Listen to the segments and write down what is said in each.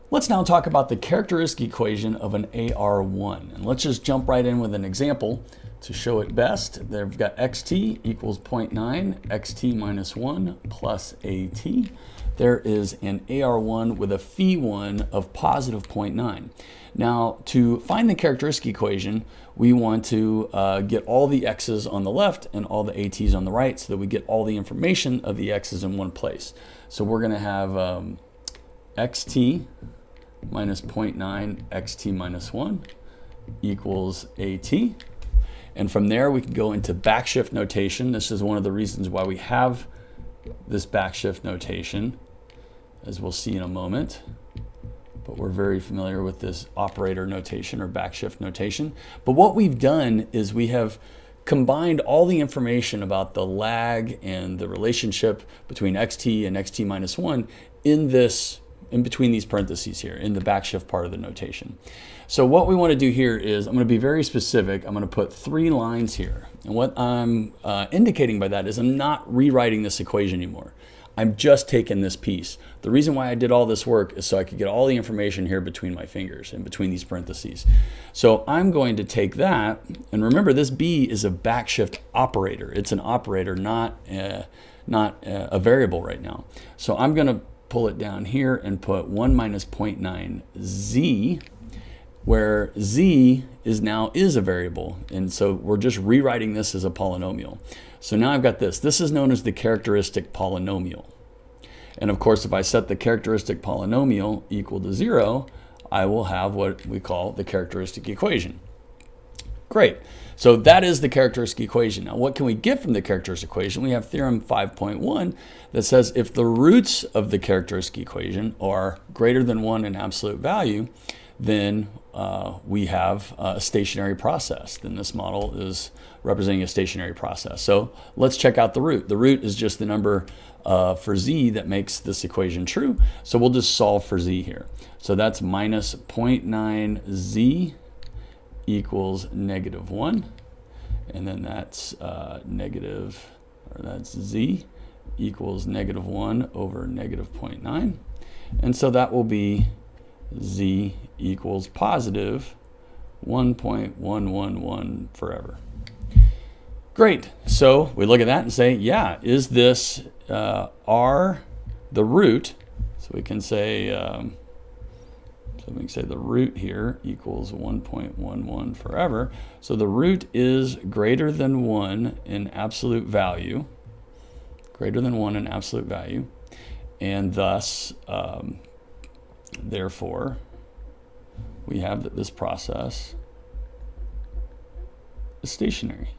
Let's now talk about the characteristic equation of an AR1. And let's just jump right in with an example to show it best. There we've got xt equals 0.9, xt minus 1 plus at. There is an AR1 with a phi1 of positive 0.9. Now, to find the characteristic equation, we want to get all the x's on the left and all the at's on the right so that we get all the information of the x's in one place. So we're going to have xt minus 0.9 xt minus 1 equals at. And from there we can go into backshift notation. This is one of the reasons why we have this backshift notation, as we'll see in a moment. But we're very familiar with this operator notation or backshift notation. But what we've done is we have combined all the information about the lag and the relationship between xt and xt minus 1 in between these parentheses here, in the backshift part of the notation. So what we want to do here is, I'm going to be very specific. I'm going to put 3 lines here. And what I'm indicating by that is I'm not rewriting this equation anymore. I'm just taking this piece. The reason why I did all this work is so I could get all the information here between my fingers and between these parentheses. So I'm going to take that, and remember this b is a backshift operator. It's an operator, not a variable right now. So I'm going to pull it down here and put 1 minus 0.9 z, where z is a variable. And so we're just rewriting this as a polynomial. So now I've got this. This is known as the characteristic polynomial. And of course, if I set the characteristic polynomial equal to 0, I will have what we call the characteristic equation. Great. So that is the characteristic equation. Now, what can we get from the characteristic equation? We have theorem 5.1 that says if the roots of the characteristic equation are greater than 1 in absolute value, then we have a stationary process. Then this model is representing a stationary process. So let's check out the root. The root is just the number for z that makes this equation true. So we'll just solve for z here. So that's minus 0.9 z equals negative 1. And then that's that's z equals negative 1 over negative 0.9. And so that will be z equals positive 1.111 forever. Great. So we look at that and say, yeah, is this r the root? So we can say the root here equals 1.11 forever. So the root is greater than 1 in absolute value, and thus, therefore, we have that this process is stationary.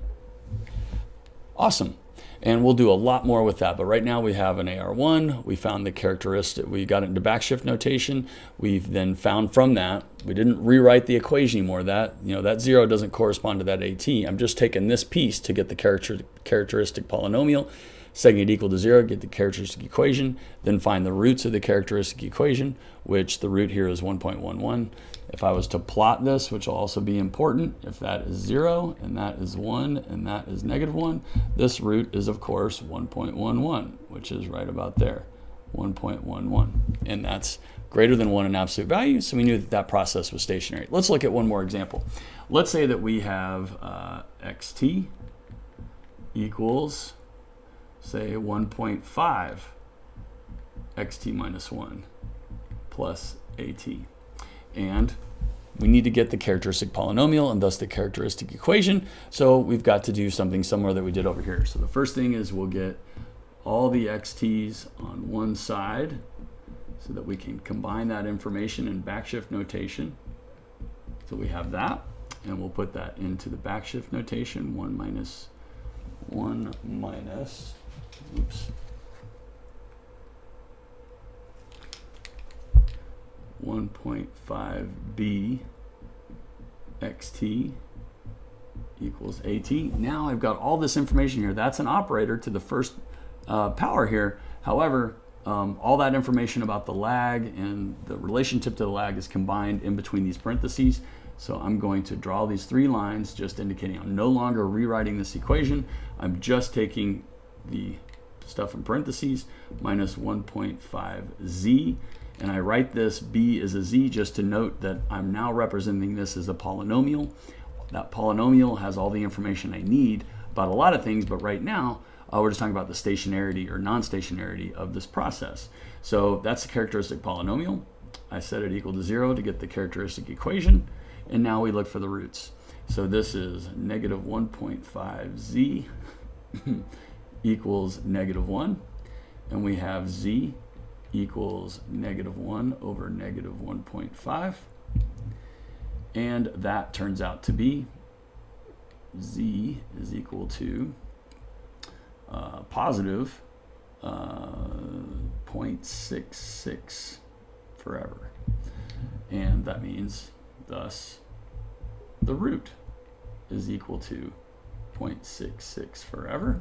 Awesome. And we'll do a lot more with that. But right now we have an AR1. We found the characteristic. We got it into backshift notation. We've then found from that, we didn't rewrite the equation anymore. That 0 doesn't correspond to that AT. I'm just taking this piece to get the characteristic polynomial, setting it equal to 0, get the characteristic equation, then find the roots of the characteristic equation, which the root here is 1.11. If I was to plot this, which will also be important, if that is 0 and that is 1 and that is negative 1, this root is of course 1.11, which is right about there, 1.11. And that's greater than 1 in absolute value, so we knew that that process was stationary. Let's look at one more example. Let's say that we have xt equals, say, 1.5 xt minus 1 plus at. And we need to get the characteristic polynomial and thus the characteristic equation. So we've got to do something similar that we did over here. So the first thing is we'll get all the xt's on one side so that we can combine that information in backshift notation. So we have that, and we'll put that into the backshift notation, 1 minus 1.5b xt equals at. Now I've got all this information here. That's an operator to the first power here. However, all that information about the lag and the relationship to the lag is combined in between these parentheses. So I'm going to draw these 3 lines, just indicating I'm no longer rewriting this equation. I'm just taking the stuff in parentheses, minus 1.5z and I write this b as a z just to note that I'm now representing this as a polynomial. That polynomial has all the information I need about a lot of things, but right now we're just talking about the stationarity or non-stationarity of this process. So that's the characteristic polynomial. I set it equal to 0 to get the characteristic equation, and now we look for the roots. So this is negative 1.5z equals negative 1, and we have z equals negative 1 over negative 1.5, and that turns out to be z is equal to positive 0.66 forever, and that means thus the root is equal to 0.66 forever.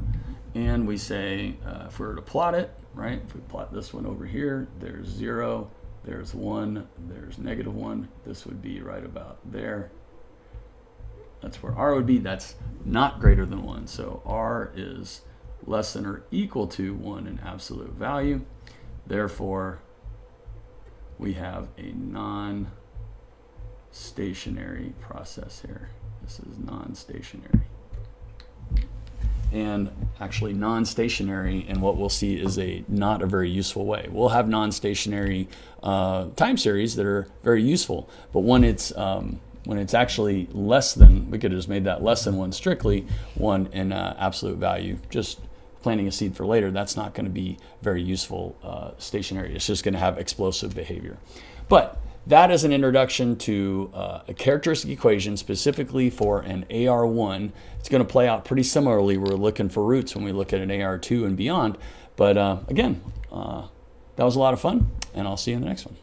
And we say if we were to plot it, right, if we plot this one over here, there's 0, there's 1, there's negative 1, this would be right about there. That's where r would be. That's not greater than 1, so r is less than or equal to 1 in absolute value. Therefore, we have a non-stationary process here. This is non-stationary. And actually non-stationary, and what we'll see is not a very useful way. We'll have non-stationary time series that are very useful, but when it's actually less than, we could have just made that less than 1 strictly, 1 in absolute value, just planting a seed for later, that's not going to be very useful stationary. It's just going to have explosive behavior. But that is an introduction to a characteristic equation specifically for an AR1. It's going to play out pretty similarly. We're looking for roots when we look at an AR2 and beyond. But again, that was a lot of fun, and I'll see you in the next one.